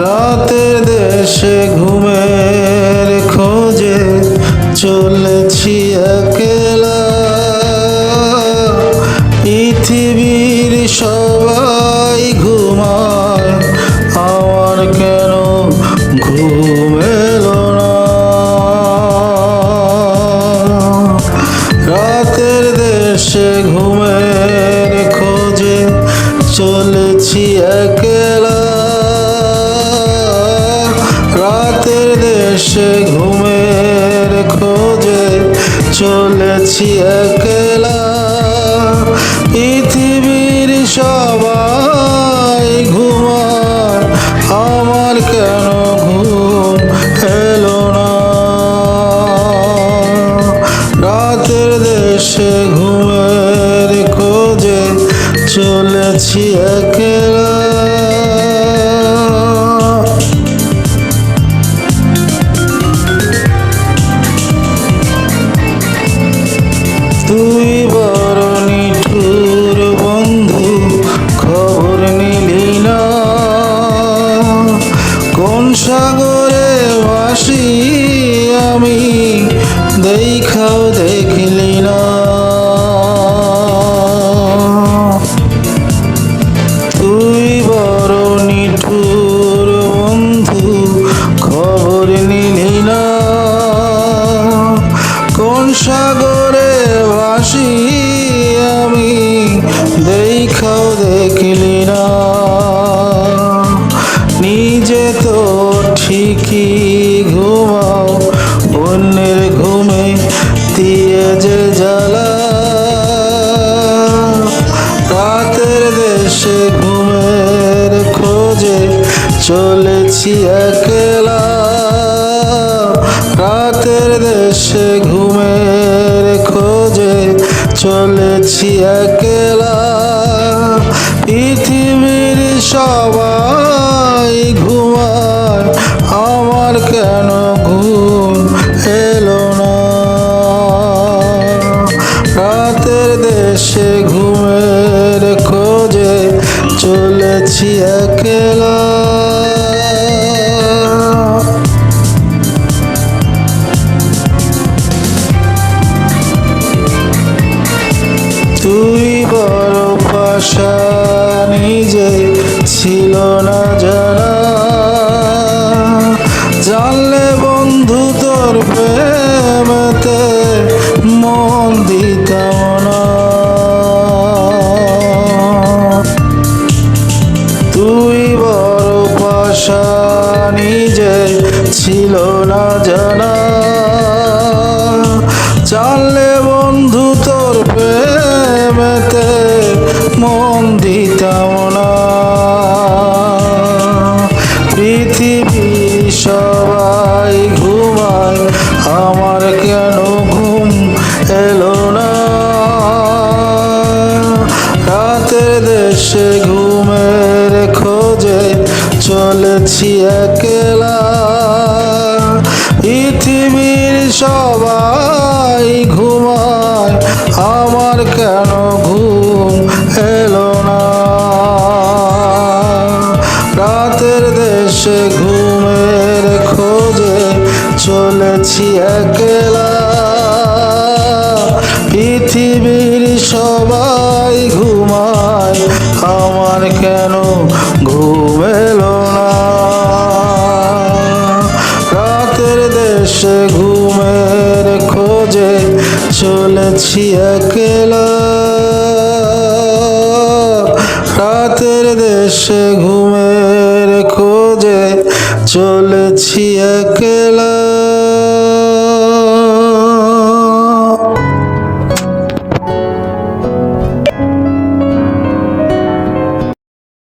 রাতের দেশে ঘুমের খোঁজে চলেছি একলা। পৃথিবীর সবাই ঘুমায়, আমার কেন ঘুম এলো না। রাতের দেশে ঘুমের খোঁজে চলেছি একলা। রাতের দেশে ঘুমের খোঁজে চলেছি একলা। পৃথিবীর সবাই ঘুমায়, আমার কেন ঘুম এলো না। রাতের দেশে ঘুমের খোঁজে চলেছি একলা। তুই বড় নিঠুর বন্ধু, খবর নিলি না। কোন সাগরে ভাসি আমি, দেখাও দেখলি না। তুই বড় নিঠুর বন্ধু, খবর নিলি না। কোন সাগরে ভাসি আমি, দেখাও দেখলি না। নিজে তো ঠিকই ঘুমাও, অন্যের ঘুমে দিয়ে যে জ্বালা। রাতের দেশে ঘুমের খোঁজে চলেছি একলা। রাতের দেশে ঘুমের খোঁজে চলেছি একলা। পৃথিবীর সবাই ঘুমায়, আমার কেন ঘুম এলো না। রাতের দেশে ঘুমের খোঁজে চলেছি একলা। তুই বড় পাশানি যে ছিল না জানা, জানলে বন্ধু তোর প্রেমেতে মন দিতাম না। তুই বড় পাশানি যে ছিল না জানা, জানলে বন্ধু তোর প্রেমেতে মন দিতাম না। পৃথিবীর সবাই ঘুমায়, আমার কেন ঘুম এলো না। রাতের দেশে ঘুমের খোঁজে চলেছি একলা। পৃথিবীর সবাই ঘুমায়, আমার কেন ঘুম এলো না। রাতের দেশে ঘুমের খোঁজে চলেছি একলা। পৃথিবীর সবাই ঘুমায়, আমার কেন ঘুম এলো না। রাতের দেশে ঘুমের খোঁজে চলেছি একলা। রাতের দেশে ঘুমের খোঁজে চলেছি একলা।